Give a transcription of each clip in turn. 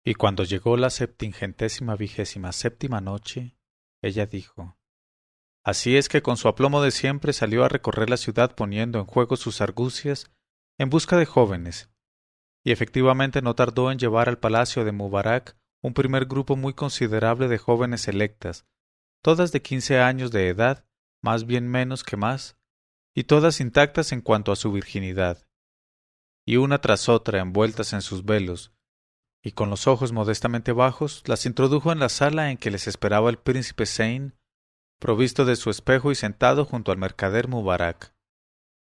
Y cuando llegó la 727ª noche, ella dijo: Así es que con su aplomo de siempre salió a recorrer la ciudad poniendo en juego sus argucias en busca de jóvenes, y efectivamente no tardó en llevar al palacio de Mubarak un primer grupo muy considerable de jóvenes selectas, todas de 15 años de edad, más bien menos que más, y todas intactas en cuanto a su virginidad, y una tras otra envueltas en sus velos, y con los ojos modestamente bajos, las introdujo en la sala en que les esperaba el príncipe Zeyn, provisto de su espejo y sentado junto al mercader Mubarak.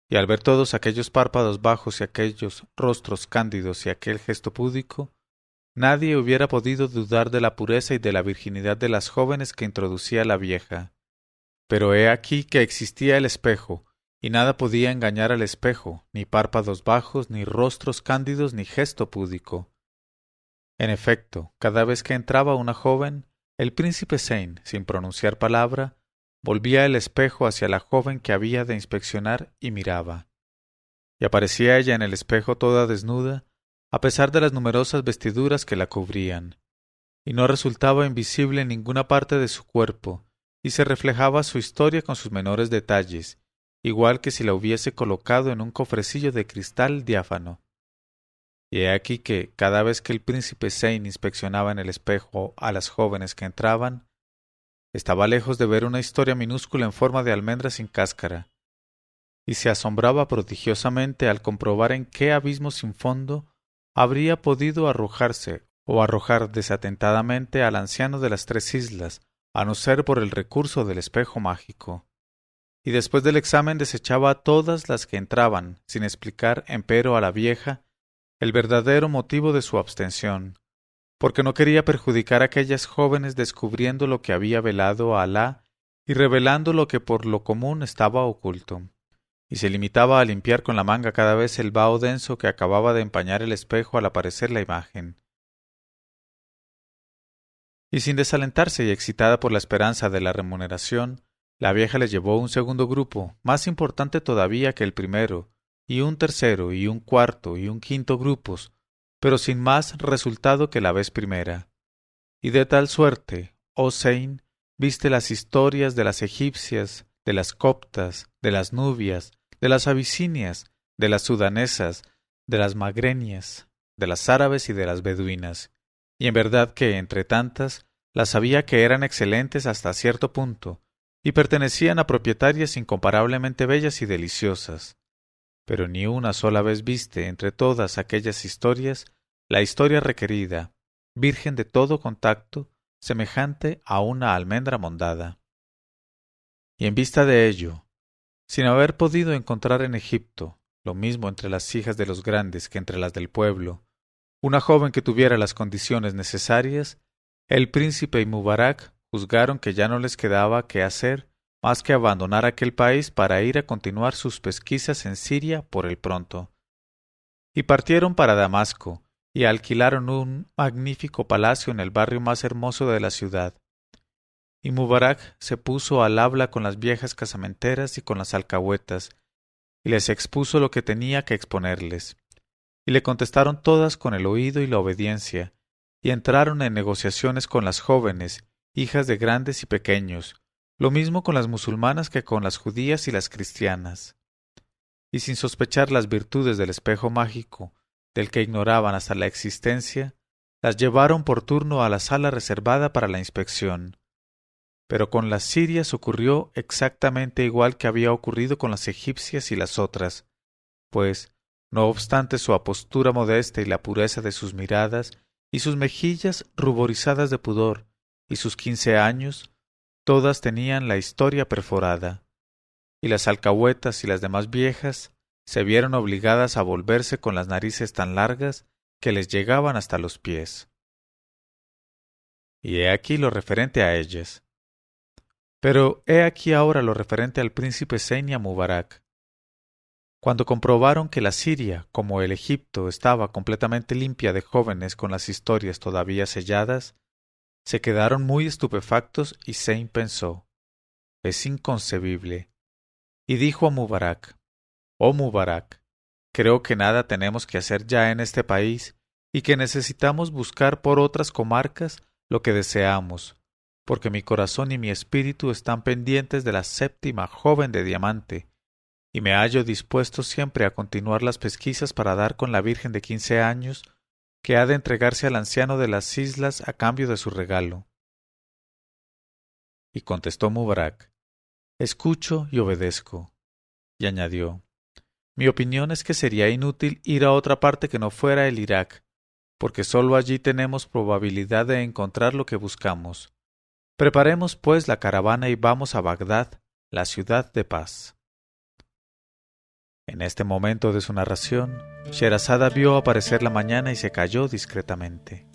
Y al ver todos aquellos párpados bajos y aquellos rostros cándidos y aquel gesto púdico, nadie hubiera podido dudar de la pureza y de la virginidad de las jóvenes que introducía la vieja. Pero he aquí que existía el espejo, y nada podía engañar al espejo, ni párpados bajos, ni rostros cándidos, ni gesto púdico. En efecto, cada vez que entraba una joven, el príncipe Zeyn, sin pronunciar palabra, volvía el espejo hacia la joven que había de inspeccionar y miraba. Y aparecía ella en el espejo toda desnuda, a pesar de las numerosas vestiduras que la cubrían, y no resultaba invisible en ninguna parte de su cuerpo, y se reflejaba su historia con sus menores detalles, igual que si la hubiese colocado en un cofrecillo de cristal diáfano. Y he aquí que, cada vez que el príncipe Zeyn inspeccionaba en el espejo a las jóvenes que entraban, estaba lejos de ver una historia minúscula en forma de almendra sin cáscara, y se asombraba prodigiosamente al comprobar en qué abismo sin fondo habría podido arrojarse o arrojar desatentadamente al anciano de las 3 islas, a no ser por el recurso del espejo mágico. Y después del examen desechaba a todas las que entraban, sin explicar empero a la vieja el verdadero motivo de su abstención, porque no quería perjudicar a aquellas jóvenes descubriendo lo que había velado a Alá y revelando lo que por lo común estaba oculto, y se limitaba a limpiar con la manga cada vez el vaho denso que acababa de empañar el espejo al aparecer la imagen. Y sin desalentarse y excitada por la esperanza de la remuneración, la vieja le llevó un segundo grupo, más importante todavía que el primero, y un tercero, y un cuarto, y un quinto grupos, pero sin más resultado que la vez primera. Y de tal suerte, oh Zeyn, viste las historias de las egipcias, de las coptas, de las nubias, de las abisinias, de las sudanesas, de las magrenias, de las árabes y de las beduinas, y en verdad que, entre tantas, las sabía que eran excelentes hasta cierto punto, y pertenecían a propietarias incomparablemente bellas y deliciosas. Pero ni una sola vez viste entre todas aquellas historias la historia requerida, virgen de todo contacto, semejante a una almendra mondada. Y en vista de ello, sin haber podido encontrar en Egipto, lo mismo entre las hijas de los grandes que entre las del pueblo, una joven que tuviera las condiciones necesarias, el príncipe y Mubarak juzgaron que ya no les quedaba qué hacer más que abandonar aquel país para ir a continuar sus pesquisas en Siria por el pronto. Y partieron para Damasco, y alquilaron un magnífico palacio en el barrio más hermoso de la ciudad. Y Mubarak se puso al habla con las viejas casamenteras y con las alcahuetas, y les expuso lo que tenía que exponerles. Y le contestaron todas con el oído y la obediencia, y entraron en negociaciones con las jóvenes, hijas de grandes y pequeños, lo mismo con las musulmanas que con las judías y las cristianas. Y sin sospechar las virtudes del espejo mágico, del que ignoraban hasta la existencia, las llevaron por turno a la sala reservada para la inspección. Pero con las sirias ocurrió exactamente igual que había ocurrido con las egipcias y las otras, pues, no obstante su apostura modesta y la pureza de sus miradas, y sus mejillas ruborizadas de pudor, y sus 15 años, todas tenían la historia perforada, y las alcahuetas y las demás viejas se vieron obligadas a volverse con las narices tan largas que les llegaban hasta los pies. Y he aquí lo referente a ellas. Pero he aquí ahora lo referente al príncipe Zeyn y a Mubarak. Cuando comprobaron que la Siria, como el Egipto, estaba completamente limpia de jóvenes con las historias todavía selladas, se quedaron muy estupefactos y Zeyn pensó: es inconcebible. Y dijo a Mubarak: oh Mubarak, creo que nada tenemos que hacer ya en este país, y que necesitamos buscar por otras comarcas lo que deseamos, porque mi corazón y mi espíritu están pendientes de la séptima joven de diamante, y me hallo dispuesto siempre a continuar las pesquisas para dar con la virgen de 15 años que ha de entregarse al anciano de las islas a cambio de su regalo. Y contestó Mubarak: escucho y obedezco. Y añadió: mi opinión es que sería inútil ir a otra parte que no fuera el Irak, porque sólo allí tenemos probabilidad de encontrar lo que buscamos. Preparemos, pues, la caravana y vamos a Bagdad, la ciudad de paz. En este momento de su narración, Sherazada vio aparecer la mañana y se calló discretamente.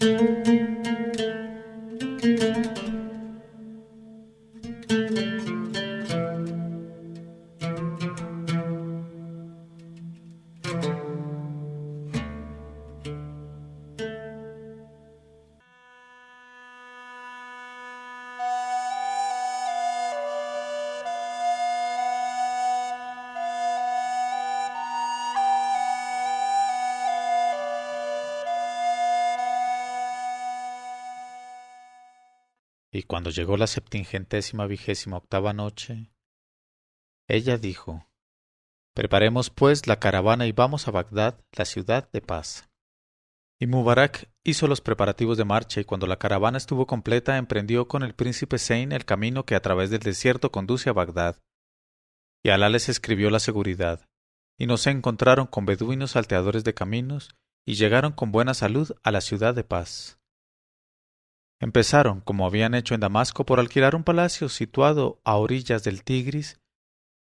Y cuando llegó la 728ª noche, ella dijo: preparemos pues la caravana y vamos a Bagdad, la ciudad de paz. Y Mubarak hizo los preparativos de marcha, y cuando la caravana estuvo completa, emprendió con el príncipe Zeyn el camino que a través del desierto conduce a Bagdad. Y Alá les escribió la seguridad, y no se encontraron con beduinos salteadores de caminos, y llegaron con buena salud a la ciudad de paz. Empezaron, como habían hecho en Damasco, por alquilar un palacio situado a orillas del Tigris,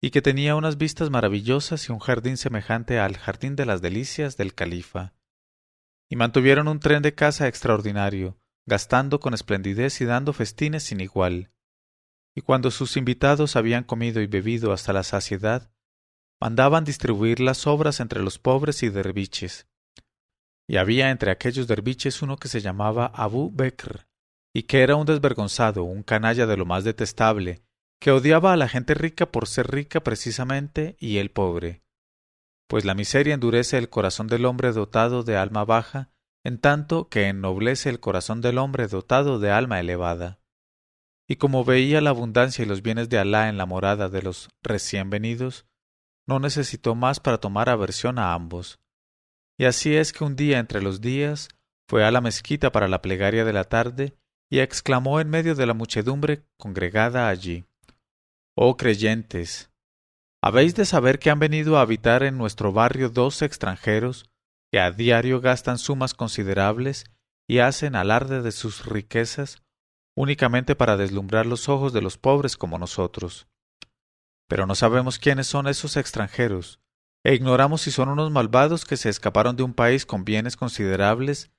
y que tenía unas vistas maravillosas y un jardín semejante al jardín de las delicias del califa. Y mantuvieron un tren de caza extraordinario, gastando con esplendidez y dando festines sin igual. Y cuando sus invitados habían comido y bebido hasta la saciedad, mandaban distribuir las sobras entre los pobres y derviches. Y había entre aquellos derviches uno que se llamaba Abú Bekr, y que era un desvergonzado, un canalla de lo más detestable, que odiaba a la gente rica por ser rica precisamente y él pobre. Pues la miseria endurece el corazón del hombre dotado de alma baja, en tanto que ennoblece el corazón del hombre dotado de alma elevada. Y como veía la abundancia y los bienes de Alá en la morada de los recién venidos, no necesitó más para tomar aversión a ambos. Y así es que un día entre los días fue a la mezquita para la plegaria de la tarde y exclamó en medio de la muchedumbre congregada allí: «Oh creyentes, habéis de saber que han venido a habitar en nuestro barrio 2 extranjeros que a diario gastan sumas considerables y hacen alarde de sus riquezas únicamente para deslumbrar los ojos de los pobres como nosotros. Pero no sabemos quiénes son esos extranjeros, e ignoramos si son unos malvados que se escaparon de un país con bienes considerables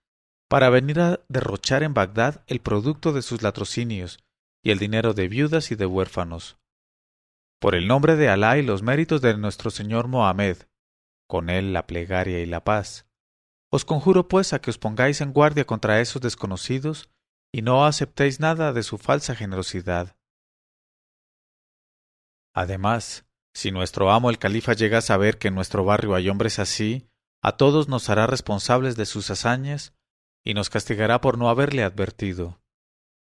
para venir a derrochar en Bagdad el producto de sus latrocinios y el dinero de viudas y de huérfanos. Por el nombre de Alá y los méritos de nuestro Señor Mohamed, con él la plegaria y la paz, os conjuro pues a que os pongáis en guardia contra esos desconocidos y no aceptéis nada de su falsa generosidad. Además, si nuestro amo el califa llega a saber que en nuestro barrio hay hombres así, a todos nos hará responsables de sus hazañas y nos castigará por no haberle advertido.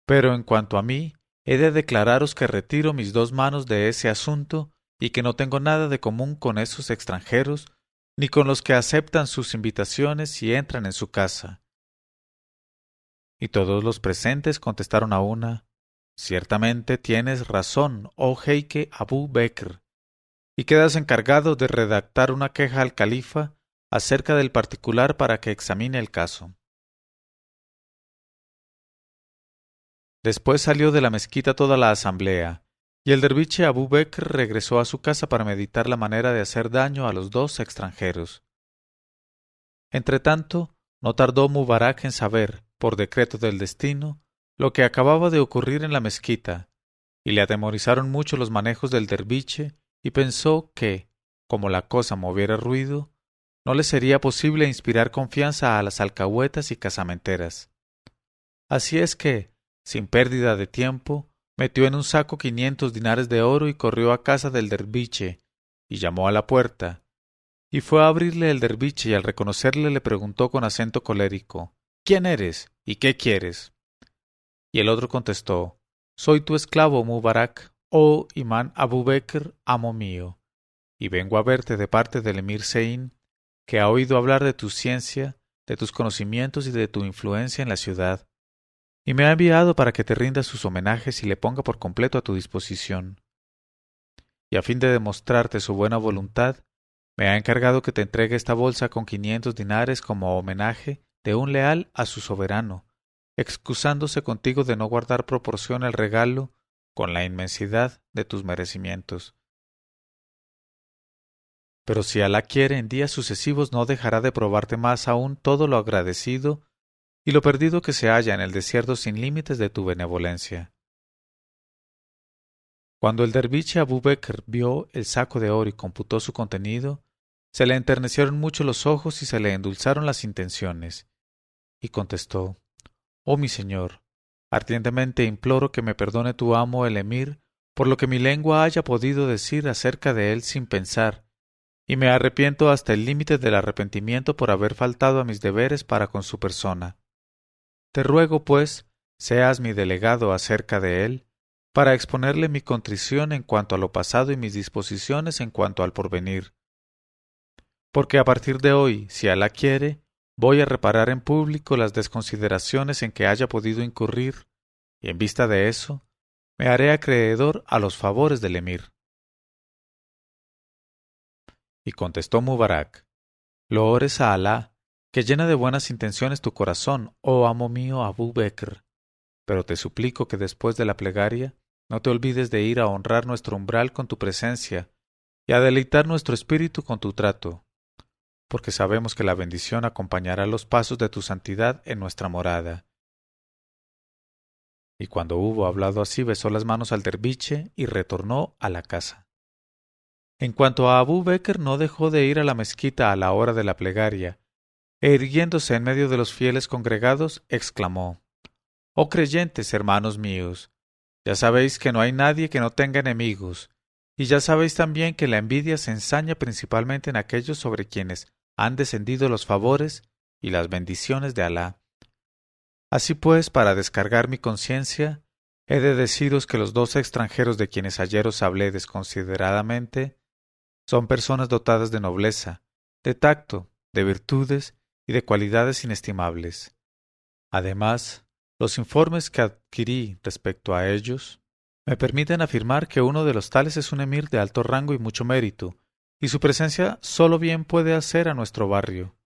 Pero en cuanto a mí, he de declararos que retiro mis 2 manos de ese asunto y que no tengo nada de común con esos extranjeros, ni con los que aceptan sus invitaciones y entran en su casa». Y todos los presentes contestaron a una: «Ciertamente tienes razón, oh jeique Abú Bekr, y quedas encargado de redactar una queja al califa acerca del particular para que examine el caso». Después salió de la mezquita toda la asamblea, y el derviche Abú Bekr regresó a su casa para meditar la manera de hacer daño a los 2 extranjeros. Entretanto, no tardó Mubarak en saber, por decreto del destino, lo que acababa de ocurrir en la mezquita, y le atemorizaron mucho los manejos del derviche, y pensó que, como la cosa moviera ruido, no le sería posible inspirar confianza a las alcahuetas y casamenteras. Así es que, sin pérdida de tiempo, metió en un saco 500 dinares de oro y corrió a casa del derviche, y llamó a la puerta, Y fue a abrirle el derviche y al reconocerle le preguntó con acento colérico: ¿Quién eres? ¿Y qué quieres? Y el otro contestó: Soy tu esclavo Mubarak, oh Imán Abu Bekr, amo mío, y vengo a verte de parte del emir Zein, que ha oído hablar de tu ciencia, de tus conocimientos y de tu influencia en la ciudad, y me ha enviado para que te rinda sus homenajes y le ponga por completo a tu disposición. Y a fin de demostrarte su buena voluntad, me ha encargado que te entregue esta bolsa con 500 dinares como homenaje de un leal a su soberano, excusándose contigo de no guardar proporción al regalo con la inmensidad de tus merecimientos. Pero si Alá quiere, en días sucesivos no dejará de probarte más aún todo lo agradecido y lo perdido que se halla en el desierto sin límites de tu benevolencia. Cuando el derviche Abú Bekr vio el saco de oro y computó su contenido, se le enternecieron mucho los ojos y se le endulzaron las intenciones, y contestó: Oh mi señor, ardientemente imploro que me perdone tu amo el emir por lo que mi lengua haya podido decir acerca de él sin pensar, y me arrepiento hasta el límite del arrepentimiento por haber faltado a mis deberes para con su persona. Te ruego, pues, seas mi delegado acerca de él, para exponerle mi contrición en cuanto a lo pasado y mis disposiciones en cuanto al porvenir. Porque a partir de hoy, si Alá quiere, voy a reparar en público las desconsideraciones en que haya podido incurrir, y en vista de eso, me haré acreedor a los favores del emir. Y contestó Mubarak: Loores a Alá, que llena de buenas intenciones tu corazón, oh amo mío Abú Bekr. Pero te suplico que después de la plegaria no te olvides de ir a honrar nuestro umbral con tu presencia y a deleitar nuestro espíritu con tu trato, porque sabemos que la bendición acompañará los pasos de tu santidad en nuestra morada. Y cuando hubo hablado así, besó las manos al derviche y retornó a la casa. En cuanto a Abú Bekr, no dejó de ir a la mezquita a la hora de la plegaria, e irguiéndose en medio de los fieles congregados, exclamó: Oh creyentes, hermanos míos, ya sabéis que no hay nadie que no tenga enemigos, y ya sabéis también que la envidia se ensaña principalmente en aquellos sobre quienes han descendido los favores y las bendiciones de Alá. Así pues, para descargar mi conciencia, he de deciros que los 2 extranjeros de quienes ayer os hablé desconsideradamente son personas dotadas de nobleza, de tacto, de virtudes y de cualidades inestimables. Además, los informes que adquirí respecto a ellos me permiten afirmar que uno de los tales es un emir de alto rango y mucho mérito, y su presencia solo bien puede hacer a nuestro barrio.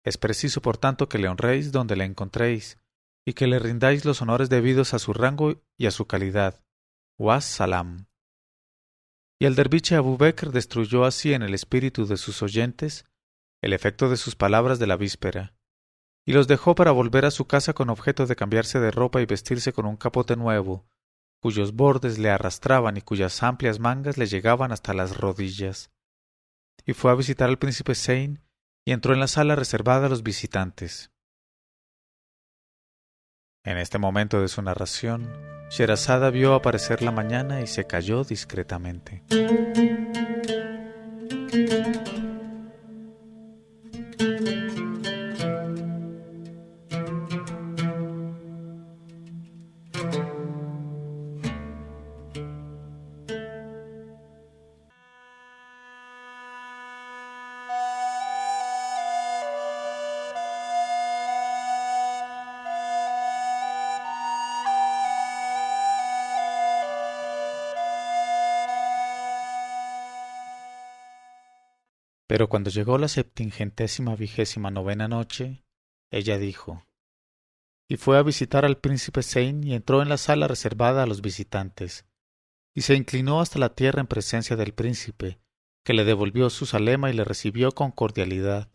Es preciso, por tanto, que le honréis donde le encontréis, y que le rindáis los honores debidos a su rango y a su calidad. Salam. Y el derviche Abú Bekr destruyó así en el espíritu de sus oyentes el efecto de sus palabras de la víspera, y los dejó para volver a su casa con objeto de cambiarse de ropa y vestirse con un capote nuevo, cuyos bordes le arrastraban y cuyas amplias mangas le llegaban hasta las rodillas. Y fue a visitar al príncipe Zein y entró en la sala reservada a los visitantes. En este momento de su narración, Sherazada vio aparecer la mañana y se calló discretamente. Pero cuando llegó la 729ª noche, ella dijo: Y fue a visitar al príncipe Zein y entró en la sala reservada a los visitantes, y se inclinó hasta la tierra en presencia del príncipe, que le devolvió su salema y le recibió con cordialidad,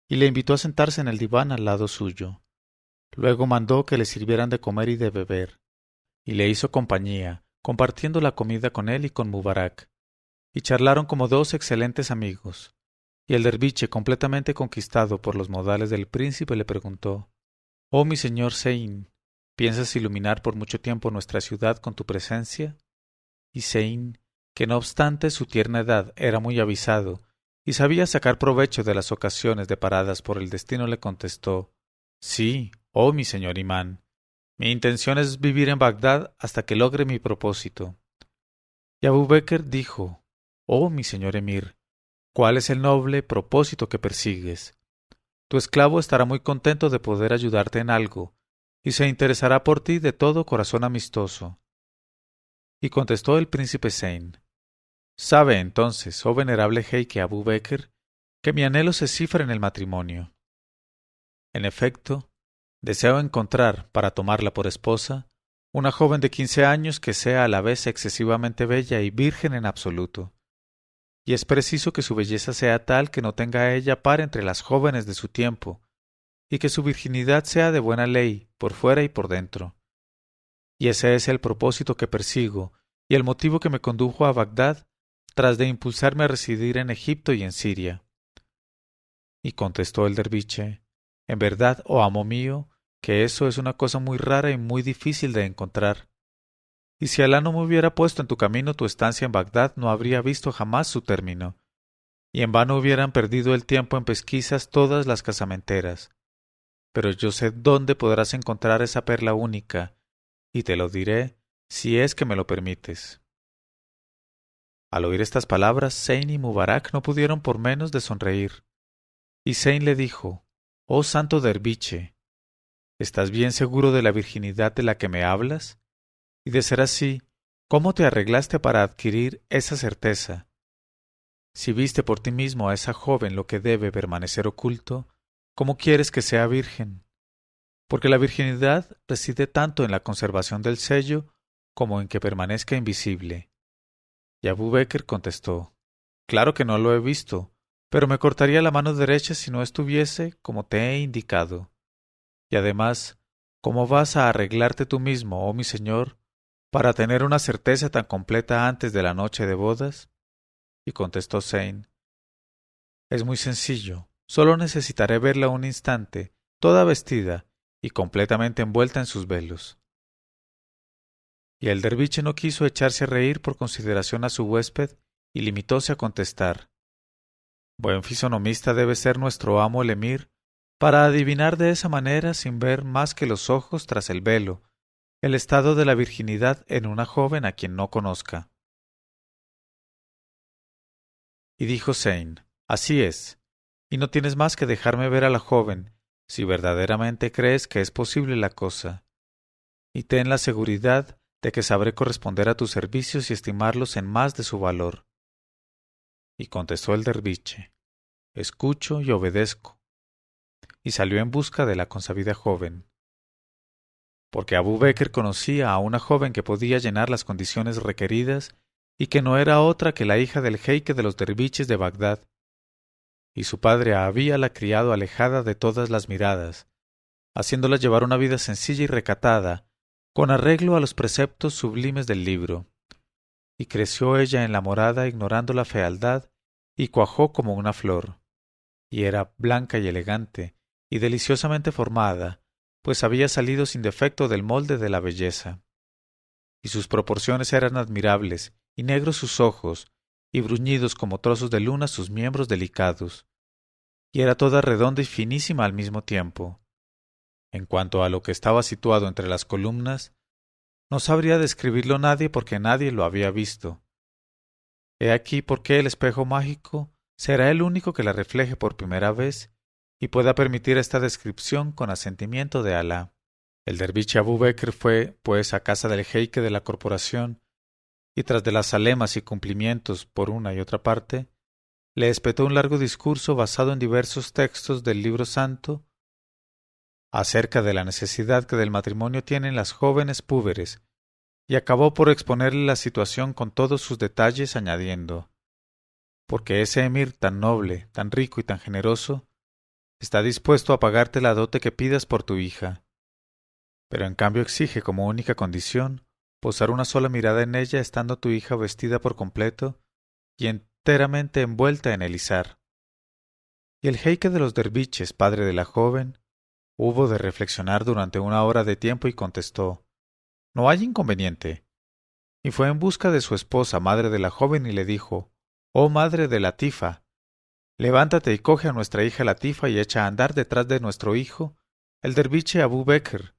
y le invitó a sentarse en el diván al lado suyo. Luego mandó que le sirvieran de comer y de beber, y le hizo compañía, compartiendo la comida con él y con Mubarak, y charlaron como 2 excelentes amigos. Y el derviche, completamente conquistado por los modales del príncipe, le preguntó: Oh mi señor Zein, ¿piensas iluminar por mucho tiempo nuestra ciudad con tu presencia? Y Zein, que no obstante su tierna edad era muy avisado y sabía sacar provecho de las ocasiones deparadas por el destino, le contestó: Sí, oh mi señor imán, mi intención es vivir en Bagdad hasta que logre mi propósito. Y Abubekr dijo: Oh mi señor emir, ¿cuál es el noble propósito que persigues? Tu esclavo estará muy contento de poder ayudarte en algo, y se interesará por ti de todo corazón amistoso. Y contestó el príncipe Zeyn: Sabe entonces, oh venerable jeique Abubekr, que mi anhelo se cifra en el matrimonio. En efecto, deseo encontrar, para tomarla por esposa, una joven de 15 años que sea a la vez excesivamente bella y virgen en absoluto. Y es preciso que su belleza sea tal que no tenga ella par entre las jóvenes de su tiempo, y que su virginidad sea de buena ley, por fuera y por dentro. Y ese es el propósito que persigo, y el motivo que me condujo a Bagdad, tras de impulsarme a residir en Egipto y en Siria. Y contestó el derviche: En verdad, oh amo mío, que eso es una cosa muy rara y muy difícil de encontrar. Y si Alá no me hubiera puesto en tu camino, tu estancia en Bagdad no habría visto jamás su término, y en vano hubieran perdido el tiempo en pesquisas todas las casamenteras. Pero yo sé dónde podrás encontrar esa perla única, y te lo diré si es que me lo permites. Al oír estas palabras, Zeyn y Mubarak no pudieron por menos de sonreír. Y Zeyn le dijo: Oh santo derviche, ¿estás bien seguro de la virginidad de la que me hablas? Y de ser así, ¿cómo te arreglaste para adquirir esa certeza? Si viste por ti mismo a esa joven lo que debe permanecer oculto, ¿cómo quieres que sea virgen? Porque la virginidad reside tanto en la conservación del sello como en que permanezca invisible. Y Abubekr contestó: Claro que no lo he visto, pero me cortaría la mano derecha si no estuviese como te he indicado. Y además, ¿cómo vas a arreglarte tú mismo, oh mi señor, para tener una certeza tan completa antes de la noche de bodas? Y contestó Zeyn: Es muy sencillo, solo necesitaré verla un instante, toda vestida y completamente envuelta en sus velos. Y el derviche no quiso echarse a reír por consideración a su huésped y limitóse a contestar: Buen fisonomista debe ser nuestro amo el emir, para adivinar de esa manera, sin ver más que los ojos tras el velo, el estado de la virginidad en una joven a quien no conozca. Y dijo Zeyn: Así es, y no tienes más que dejarme ver a la joven, si verdaderamente crees que es posible la cosa, y ten la seguridad de que sabré corresponder a tus servicios y estimarlos en más de su valor. Y contestó el derviche: Escucho y obedezco. Y salió en busca de la consabida joven. Porque Abubekr conocía a una joven que podía llenar las condiciones requeridas y que no era otra que la hija del jeique de los derviches de Bagdad. Y su padre habíala criado alejada de todas las miradas, haciéndola llevar una vida sencilla y recatada, con arreglo a los preceptos sublimes del libro. Y creció ella en la morada ignorando la fealdad, y cuajó como una flor. Y era blanca y elegante, y deliciosamente formada, pues había salido sin defecto del molde de la belleza. Y sus proporciones eran admirables, y negros sus ojos, y bruñidos como trozos de luna sus miembros delicados. Y era toda redonda y finísima al mismo tiempo. En cuanto a lo que estaba situado entre las columnas, no sabría describirlo nadie porque nadie lo había visto. He aquí por qué el espejo mágico será el único que la refleje por primera vez y pueda permitir esta descripción con asentimiento de Alá. El derviche Abubekr fue, pues, a casa del jeique de la corporación, y tras de las alemas y cumplimientos por una y otra parte, le espetó un largo discurso basado en diversos textos del libro santo acerca de la necesidad que del matrimonio tienen las jóvenes púberes, y acabó por exponerle la situación con todos sus detalles, añadiendo: porque ese emir tan noble, tan rico y tan generoso, está dispuesto a pagarte la dote que pidas por tu hija, pero en cambio exige como única condición posar una sola mirada en ella estando tu hija vestida por completo y enteramente envuelta en el izar. Y el jeique de los derviches, padre de la joven, hubo de reflexionar durante una hora de tiempo y contestó: No hay inconveniente. Y fue en busca de su esposa, madre de la joven, y le dijo: Oh madre de Latifa, levántate y coge a nuestra hija Latifa y echa a andar detrás de nuestro hijo, el derviche Abú Bekr,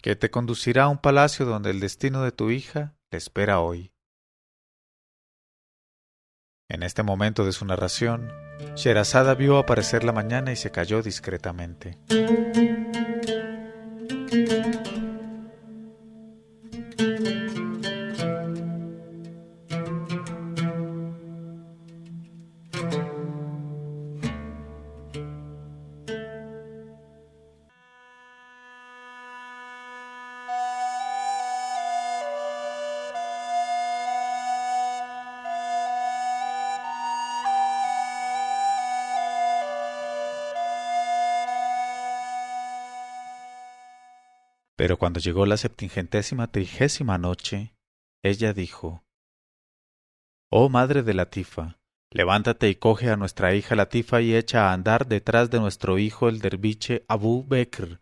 que te conducirá a un palacio donde el destino de tu hija le espera hoy». En este momento de su narración, Sherazada vio aparecer la mañana y se calló discretamente. Pero cuando llegó la 730ª noche, ella dijo: «Oh madre de Latifa, levántate y coge a nuestra hija Latifa y echa a andar detrás de nuestro hijo el derviche Abú Bekr,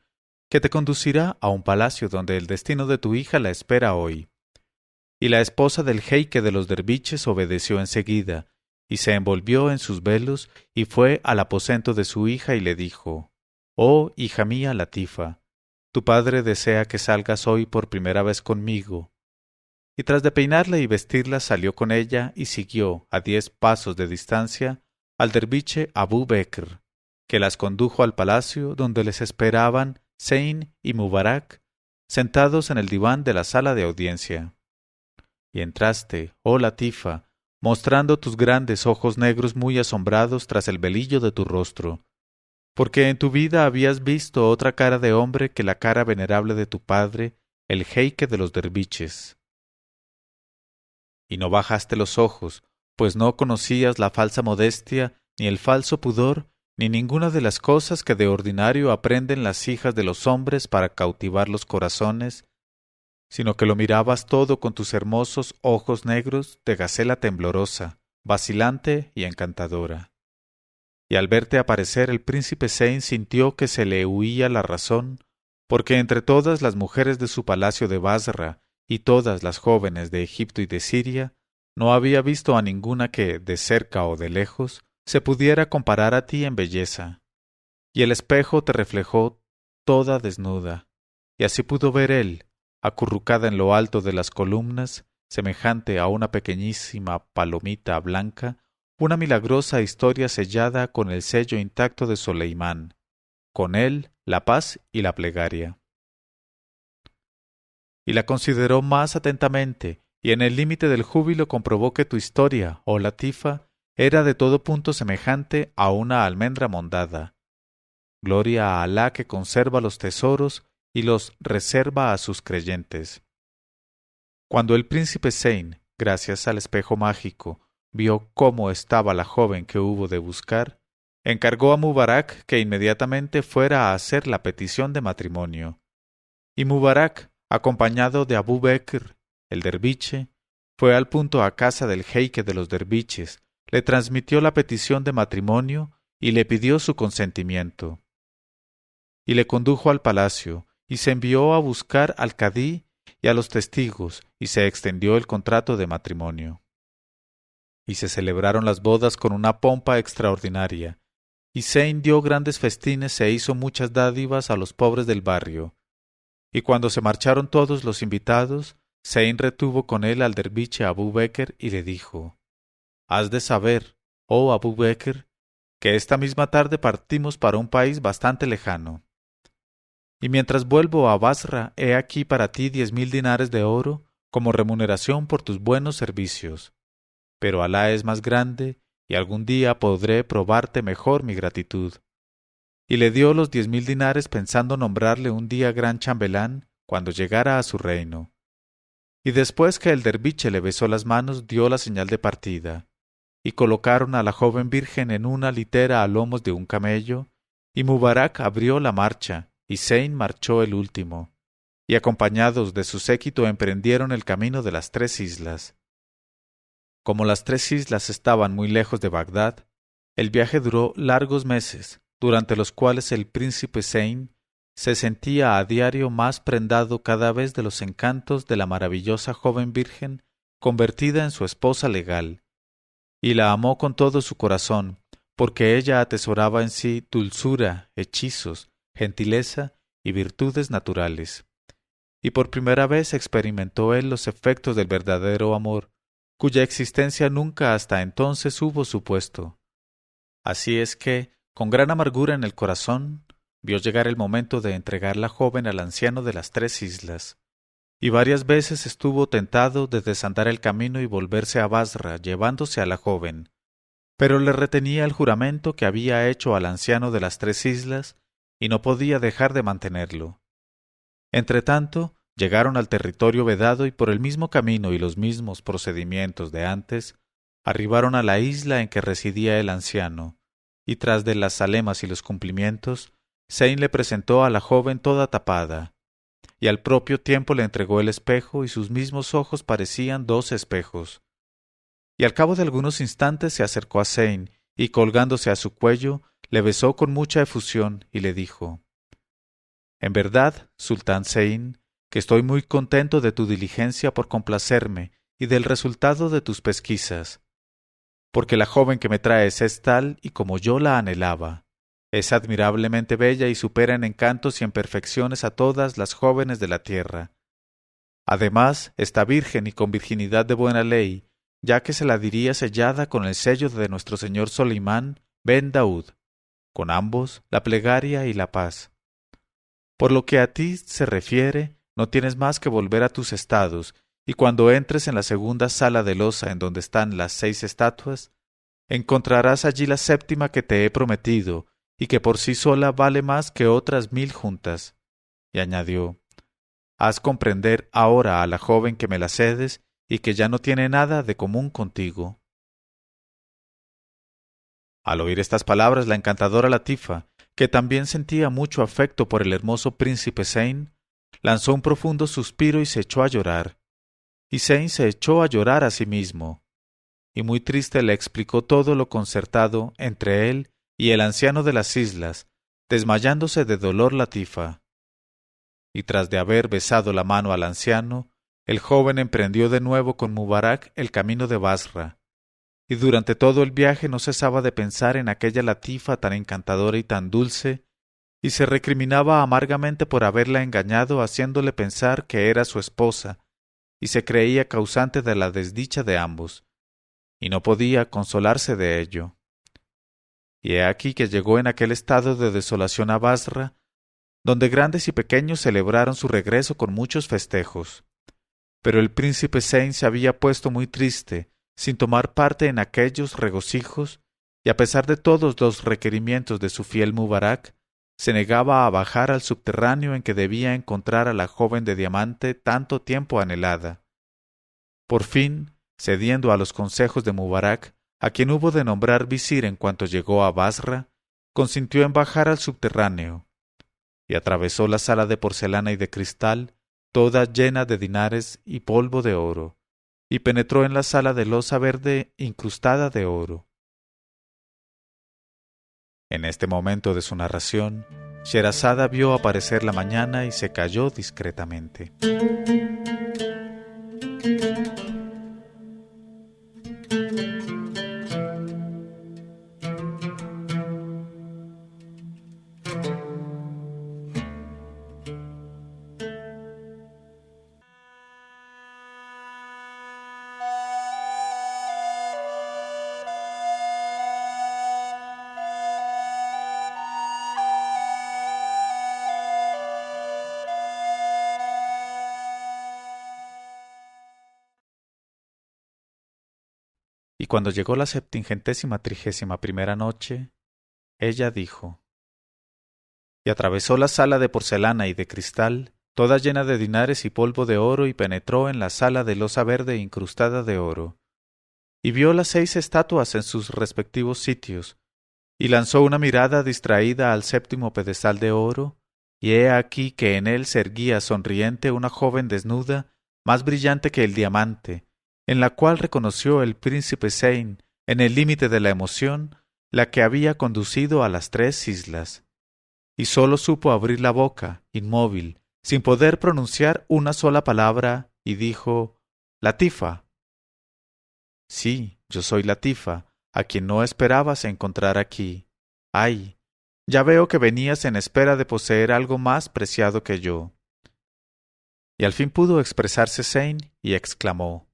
que te conducirá a un palacio donde el destino de tu hija la espera hoy». Y la esposa del jeique de los derviches obedeció enseguida, y se envolvió en sus velos, y fue al aposento de su hija y le dijo: «Oh hija mía Latifa, tu padre desea que salgas hoy por primera vez conmigo». Y tras de peinarla y vestirla salió con ella y siguió, a 10 pasos de distancia, al derviche Abú Bekr, que las condujo al palacio donde les esperaban Zeyn y Mubarak, sentados en el diván de la sala de audiencia. Y entraste, oh Latifa, mostrando tus grandes ojos negros muy asombrados tras el velillo de tu rostro, porque en tu vida habías visto otra cara de hombre que la cara venerable de tu padre, el jeique de los derviches. Y no bajaste los ojos, pues no conocías la falsa modestia, ni el falso pudor, ni ninguna de las cosas que de ordinario aprenden las hijas de los hombres para cautivar los corazones, sino que lo mirabas todo con tus hermosos ojos negros de gacela temblorosa, vacilante y encantadora. Y al verte aparecer el príncipe Zeyn sintió que se le huía la razón, porque entre todas las mujeres de su palacio de Basra y todas las jóvenes de Egipto y de Siria, no había visto a ninguna que, de cerca o de lejos, se pudiera comparar a ti en belleza. Y el espejo te reflejó toda desnuda, y así pudo ver él, acurrucada en lo alto de las columnas, semejante a una pequeñísima palomita blanca, una milagrosa historia sellada con el sello intacto de Soleimán, con él la paz y la plegaria. Y la consideró más atentamente, y en el límite del júbilo comprobó que tu historia, oh Latifa, era de todo punto semejante a una almendra mondada. Gloria a Alá que conserva los tesoros y los reserva a sus creyentes. Cuando el príncipe Zeyn, gracias al espejo mágico, vio cómo estaba la joven que hubo de buscar, encargó a Mubarak que inmediatamente fuera a hacer la petición de matrimonio. Y Mubarak, acompañado de Abú Bekr, el derviche, fue al punto a casa del jeique de los derviches, le transmitió la petición de matrimonio y le pidió su consentimiento. Y le condujo al palacio, y se envió a buscar al cadí y a los testigos, y se extendió el contrato de matrimonio. Y se celebraron las bodas con una pompa extraordinaria, y Zeyn dio grandes festines e hizo muchas dádivas a los pobres del barrio. Y cuando se marcharon todos los invitados, Zeyn retuvo con él al derviche Abú Bekr y le dijo: «Has de saber, oh Abú Bekr, que esta misma tarde partimos para un país bastante lejano. Y mientras vuelvo a Basra, he aquí para ti 10.000 dinares de oro como remuneración por tus buenos servicios. Pero Alá es más grande, y algún día podré probarte mejor mi gratitud». Y le dio los 10.000 dinares pensando nombrarle un día gran chambelán cuando llegara a su reino. Y después que el derviche le besó las manos, dio la señal de partida. Y colocaron a la joven virgen en una litera a lomos de un camello, y Mubarak abrió la marcha, y Zeyn marchó el último, y acompañados de su séquito emprendieron el camino de las 3 islas. Como las 3 islas estaban muy lejos de Bagdad, el viaje duró largos meses, durante los cuales el príncipe Zeyn se sentía a diario más prendado cada vez de los encantos de la maravillosa joven virgen convertida en su esposa legal, y la amó con todo su corazón, porque ella atesoraba en sí dulzura, hechizos, gentileza y virtudes naturales. Y por primera vez experimentó él los efectos del verdadero amor, cuya existencia nunca hasta entonces hubo supuesto. Así es que, con gran amargura en el corazón, vio llegar el momento de entregar la joven al anciano de las 3 islas, y varias veces estuvo tentado de desandar el camino y volverse a Basra, llevándose a la joven, pero le retenía el juramento que había hecho al anciano de las 3 islas, y no podía dejar de mantenerlo. Entretanto, llegaron al territorio vedado y por el mismo camino y los mismos procedimientos de antes, arribaron a la isla en que residía el anciano, y tras de las zalemas y los cumplimientos, Zeyn le presentó a la joven toda tapada, y al propio tiempo le entregó el espejo y sus mismos ojos parecían 2 espejos. Y al cabo de algunos instantes se acercó a Zeyn y colgándose a su cuello, le besó con mucha efusión y le dijo: En verdad, Sultán Zeyn, que estoy muy contento de tu diligencia por complacerme y del resultado de tus pesquisas, porque la joven que me traes es tal y como yo la anhelaba. Es admirablemente bella y supera en encantos y en perfecciones a todas las jóvenes de la tierra. Además, está virgen y con virginidad de buena ley, ya que se la diría sellada con el sello de nuestro señor Solimán ben Daud, con ambos la plegaria y la paz. Por lo que a ti se refiere, no tienes más que volver a tus estados, y cuando entres en la segunda sala de losa en donde están las 6 estatuas, encontrarás allí la 7ª que te he prometido, y que por sí sola vale más que otras 1000 juntas. Y añadió: Haz comprender ahora a la joven que me la cedes y que ya no tiene nada de común contigo. Al oír estas palabras, la encantadora Latifa, que también sentía mucho afecto por el hermoso príncipe Zeyn, lanzó un profundo suspiro y se echó a llorar. Y Zeyn se echó a llorar a sí mismo, y muy triste le explicó todo lo concertado entre él y el anciano de las islas, desmayándose de dolor Latifa. Y tras de haber besado la mano al anciano, el joven emprendió de nuevo con Mubarak el camino de Basra, y durante todo el viaje no cesaba de pensar en aquella Latifa tan encantadora y tan dulce, y se recriminaba amargamente por haberla engañado haciéndole pensar que era su esposa, y se creía causante de la desdicha de ambos, y no podía consolarse de ello. Y he aquí que llegó en aquel estado de desolación a Basra, donde grandes y pequeños celebraron su regreso con muchos festejos. Pero el príncipe Zeyn se había puesto muy triste, sin tomar parte en aquellos regocijos, y a pesar de todos los requerimientos de su fiel Mubarak, se negaba a bajar al subterráneo en que debía encontrar a la joven de diamante tanto tiempo anhelada. Por fin, cediendo a los consejos de Mubarak, a quien hubo de nombrar visir en cuanto llegó a Basra, consintió en bajar al subterráneo, y atravesó la sala de porcelana y de cristal, toda llena de dinares y polvo de oro, y penetró en la sala de losa verde incrustada de oro. En este momento de su narración, Sherazada vio aparecer la mañana y se calló discretamente. Y cuando llegó la 731ª noche, ella dijo: Y atravesó la sala de porcelana y de cristal, toda llena de dinares y polvo de oro, y penetró en la sala de losa verde incrustada de oro, y vio las 6 estatuas en sus respectivos sitios, y lanzó una mirada distraída al 7º pedestal de oro, y he aquí que en él se erguía sonriente una joven desnuda, más brillante que el diamante, en la cual reconoció el príncipe Zeyn, en el límite de la emoción, la que había conducido a las 3 islas. Y sólo supo abrir la boca, inmóvil, sin poder pronunciar una sola palabra, y dijo: Latifa. Sí, yo soy Latifa, a quien no esperabas encontrar aquí. ¡Ay! Ya veo que venías en espera de poseer algo más preciado que yo. Y al fin pudo expresarse Zeyn y exclamó: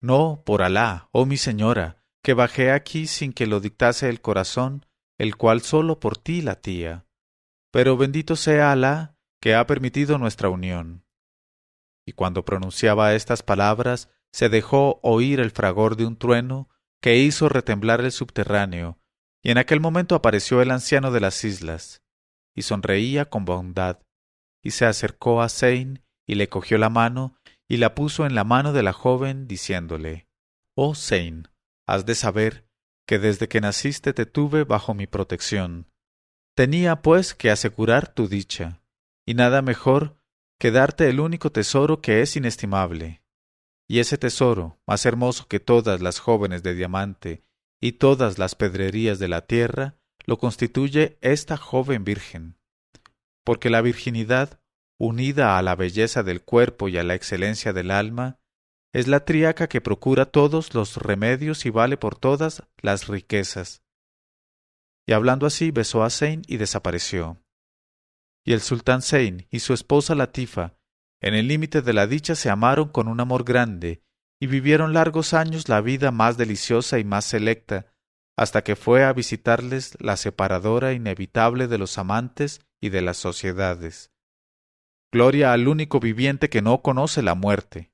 No, por Alá, oh mi señora, que bajé aquí sin que lo dictase el corazón, el cual solo por ti latía. Pero bendito sea Alá, que ha permitido nuestra unión. Y cuando pronunciaba estas palabras, se dejó oír el fragor de un trueno que hizo retemblar el subterráneo, y en aquel momento apareció el anciano de las islas, y sonreía con bondad, y se acercó a Zeyn y le cogió la mano y la puso en la mano de la joven, diciéndole: Oh Zeyn, has de saber que desde que naciste te tuve bajo mi protección. Tenía, pues, que asegurar tu dicha, y nada mejor que darte el único tesoro que es inestimable. Y ese tesoro, más hermoso que todas las jóvenes de diamante y todas las pedrerías de la tierra, lo constituye esta joven virgen. Porque la virginidad, unida a la belleza del cuerpo y a la excelencia del alma, es la tríaca que procura todos los remedios y vale por todas las riquezas. Y hablando así besó a Zeyn y desapareció. Y el sultán Zeyn y su esposa Latifa, en el límite de la dicha, se amaron con un amor grande, y vivieron largos años la vida más deliciosa y más selecta, hasta que fue a visitarles la separadora inevitable de los amantes y de las sociedades. Gloria al único viviente que no conoce la muerte.